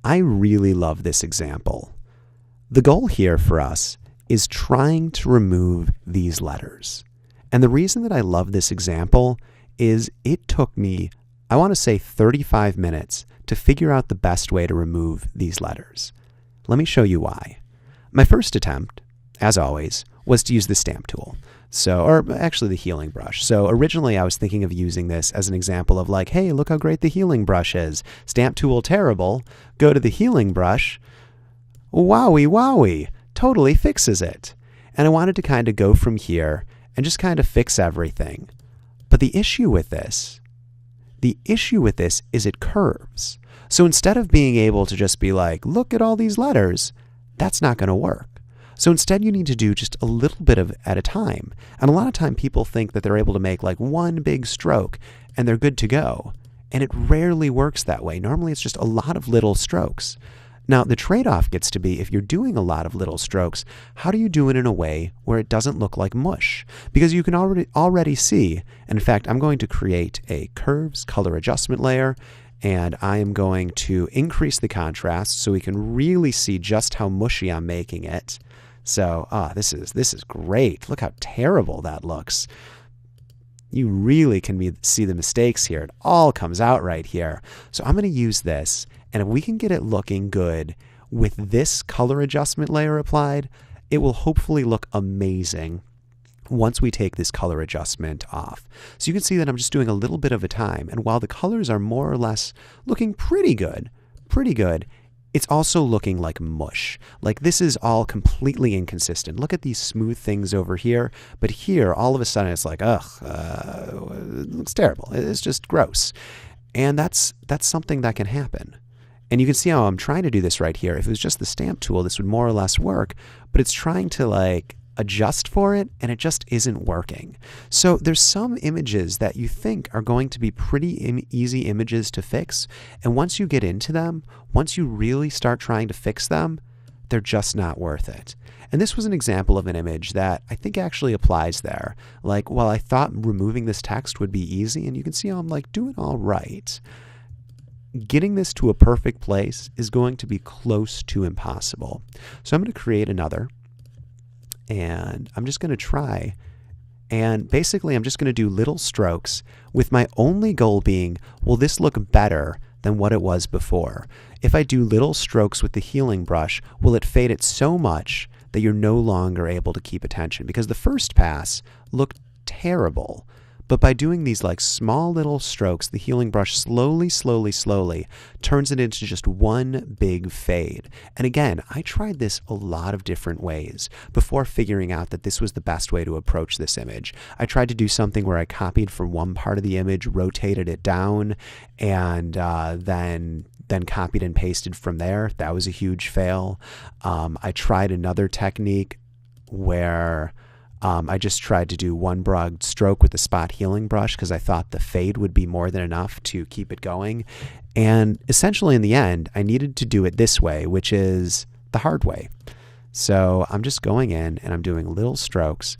I really love this example. The goal here for us is trying to remove these letters. And the reason that I love this example is it took me, I want to say 35 minutes to figure out the best way to remove these letters. Let me show you why. My first attempt, as always, was to use the stamp tool. Or actually the healing brush. So originally I was thinking of using this as an example of like, hey, look how great the healing brush is. Stamp tool terrible. Go to the healing brush. Wowie, wowie. Totally fixes it. And I wanted to kind of go from here and just kind of fix everything. But the issue with this is it curves. So instead of being able to just be like, look at all these letters, that's not going to work. So instead you need to do just a little bit of at a time. And a lot of time people think that they're able to make like one big stroke and they're good to go. And it rarely works that way. Normally it's just a lot of little strokes. Now the trade-off gets to be if you're doing a lot of little strokes, how do you do it in a way where it doesn't look like mush? Because you can already see, and in fact I'm going to create a curves color adjustment layer, and I am going to increase the contrast so we can really see just how mushy I'm making it. So, this is great. Look how terrible that looks. You really can see the mistakes here. It all comes out right here. So I'm going to use this, and if we can get it looking good with this color adjustment layer applied, it will hopefully look amazing once we take this color adjustment off. So you can see that I'm just doing a little bit of a time, and while the colors are more or less looking pretty good, it's also looking like mush. Like this is all completely inconsistent. Look at these smooth things over here, but here all of a sudden it's like, it looks terrible. It's just gross. And that's something that can happen. And you can see how I'm trying to do this right here. If it was just the stamp tool, this would more or less work, but it's trying to like adjust for it, and it just isn't working. So there's some images that you think are going to be pretty easy images to fix, and once you get into them, once you really start trying to fix them, they're just not worth it. And this was an example of an image that I think actually applies there. Like, well, I thought removing this text would be easy, and you can see how I'm like doing all right. Getting this to a perfect place is going to be close to impossible. So I'm going to create another, and I'm just going to try, and basically I'm just going to do little strokes with my only goal being, will this look better than what it was before? If I do little strokes with the healing brush, will it fade it so much that you're no longer able to keep attention? Because the first pass looked terrible, but by doing these like small little strokes, the healing brush slowly turns it into just one big fade. And again, I tried this a lot of different ways before figuring out that this was the best way to approach this image. I tried to do something where I copied from one part of the image, rotated it down, and then copied and pasted from there. That was a huge fail. I tried another technique where I just tried to do one broad stroke with the spot healing brush because I thought the fade would be more than enough to keep it going. And essentially in the end, I needed to do it this way, which is the hard way. So I'm just going in and I'm doing little strokes.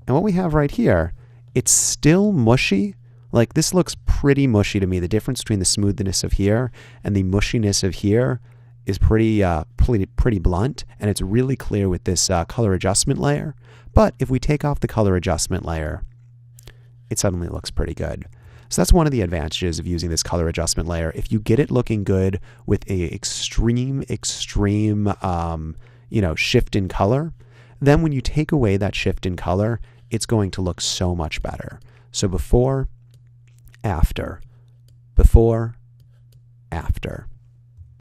And what we have right here, it's still mushy. Like this looks pretty mushy to me. The difference between the smoothness of here and the mushiness of here is pretty blunt, and it's really clear with this color adjustment layer. But if we take off the color adjustment layer, it suddenly looks pretty good. So that's one of the advantages of using this color adjustment layer. If you get it looking good with a extreme, shift in color, then when you take away that shift in color, it's going to look so much better. So before, after, before, after.